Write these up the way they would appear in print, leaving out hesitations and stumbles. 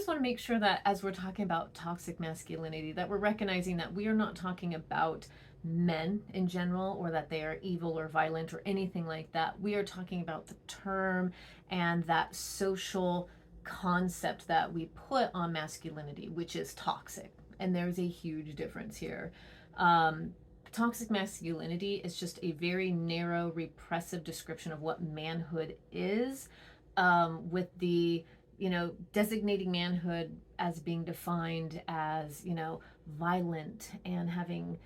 just want to make sure that as we're talking about toxic masculinity, that we're recognizing that we are not talking about men in general, or that they are evil or violent or anything like that. We are talking about the term and that social concept that we put on masculinity, which is toxic. And there's a huge difference here. Um, Toxic masculinity is just a very narrow, repressive description of what manhood is, with the, designating manhood as being defined as, violent and having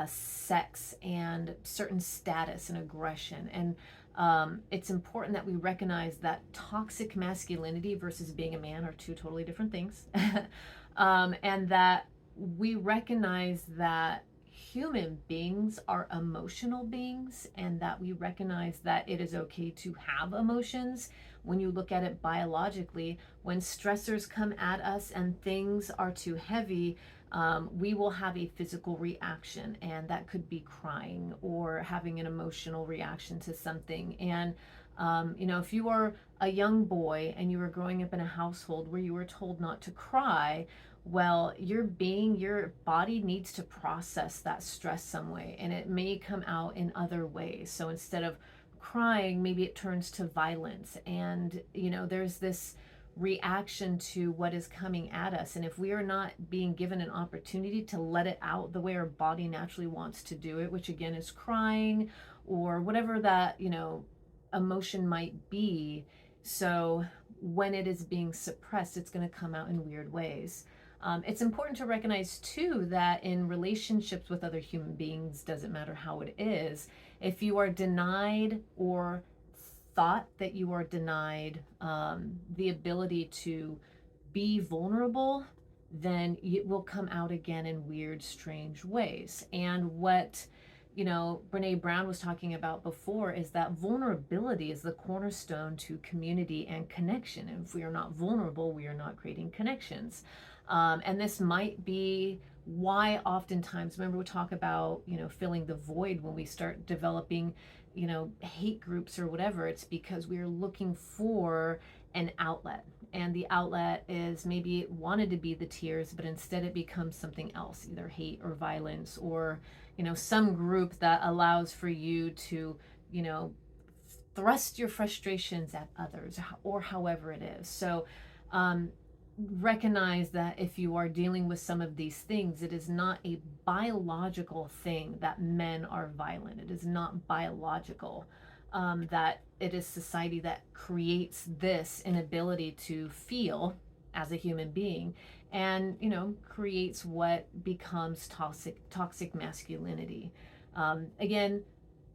sex and certain status and aggression. And it's important that we recognize that toxic masculinity versus being a man are two totally different things. And that we recognize that human beings are emotional beings, and that we recognize that it is okay to have emotions. When you look at it biologically, when stressors come at us and things are too heavy, we will have a physical reaction, and that could be crying or having an emotional reaction to something. And if you are a young boy and you were growing up in a household where you were told not to cry, well, your body needs to process that stress some way, and it may come out in other ways. So instead of crying, maybe it turns to violence. And, there's this reaction to what is coming at us. And if we are not being given an opportunity to let it out the way our body naturally wants to do it, which again is crying or whatever that, emotion might be. So when it is being suppressed, it's going to come out in weird ways. It's important to recognize too that in relationships with other human beings, doesn't matter how it is, if you are denied or thought that you are denied the ability to be vulnerable, then it will come out again in weird, strange ways. And what Brene Brown was talking about before is that vulnerability is the cornerstone to community and connection. And if we are not vulnerable, we are not creating connections. And this might be why oftentimes, remember we talk about, filling the void when we start developing, hate groups or whatever. It's because we're looking for an outlet. And the outlet is maybe it wanted to be the tears, but instead it becomes something else, either hate or violence, or, some group that allows for you to, thrust your frustrations at others, or however it is. So, recognize that if you are dealing with some of these things, it is not a biological thing that men are violent. It is not biological. That it is society that creates this inability to feel as a human being, and creates what becomes toxic masculinity. Again,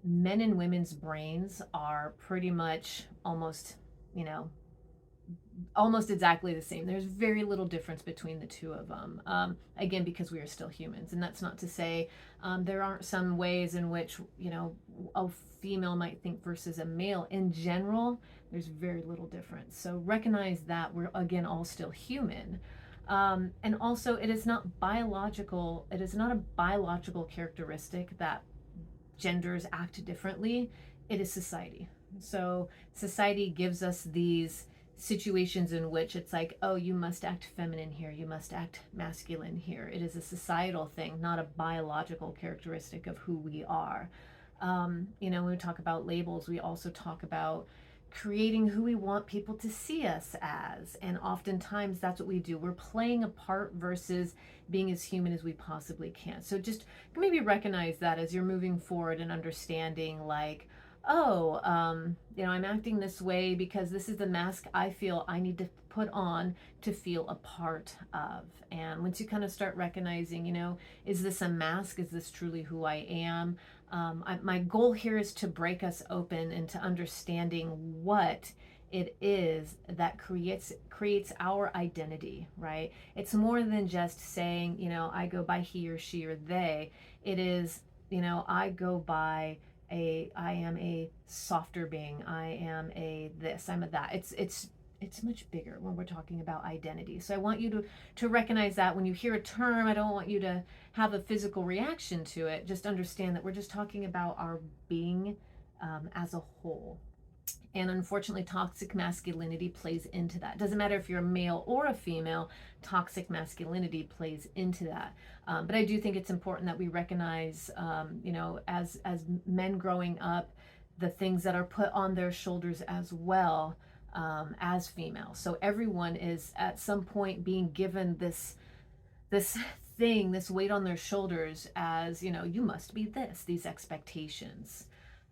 men and women's brains are pretty much you know almost exactly the same. There's very little difference between the two of them. Again, because we are still humans, and that's not to say there aren't some ways in which a female might think versus a male. In general, there's very little difference. So recognize that we're again all still human. And also, it is not biological. It is not a biological characteristic that genders act differently. It is society. So society gives us these situations in which it's like, oh, you must act feminine here, you must act masculine here. It is a societal thing, not a biological characteristic of who we are. When we talk about labels, we also talk about creating who we want people to see us as. And oftentimes that's what we do. We're playing a part versus being as human as we possibly can. So just maybe recognize that as you're moving forward and understanding, like, oh, I'm acting this way because this is the mask I feel I need to put on to feel a part of. And once you kind of start recognizing, is this a mask? Is this truly who I am? My goal here is to break us open into understanding what it is that creates our identity, right? It's more than just saying, I go by he or she or they. It is, I go by I am a softer being. I am a this. I'm a that. It's much bigger when we're talking about identity. So I want you to recognize that when you hear a term, I don't want you to have a physical reaction to it. Just understand that we're just talking about our being as a whole. And unfortunately, toxic masculinity plays into that. Doesn't matter if you're a male or a female, toxic masculinity plays into that. But I do think it's important that we recognize, as men growing up, the things that are put on their shoulders as well, as females. So everyone is at some point being given this thing, this weight on their shoulders as, you must be this, these expectations.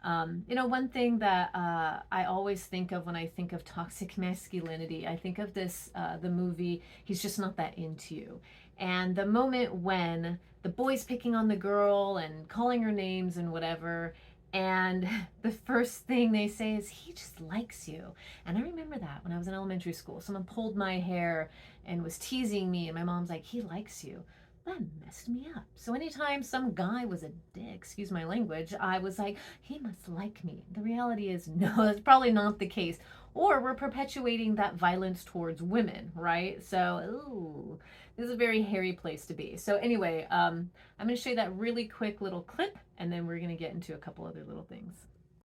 One thing that I always think of when I think of toxic masculinity, I think of the movie, He's Just Not That Into You. And the moment when the boy's picking on the girl and calling her names and whatever, and the first thing they say is, he just likes you. And I remember that when I was in elementary school. Someone pulled my hair and was teasing me, and my mom's like, he likes you. That messed me up. So anytime some guy was a dick, excuse my language, I was like, he must like me. The reality is, no, that's probably not the case. Or we're perpetuating that violence towards women, right? So, ooh, this is a very hairy place to be. So anyway, I'm going to show you that really quick little clip, and then we're going to get into a couple other little things.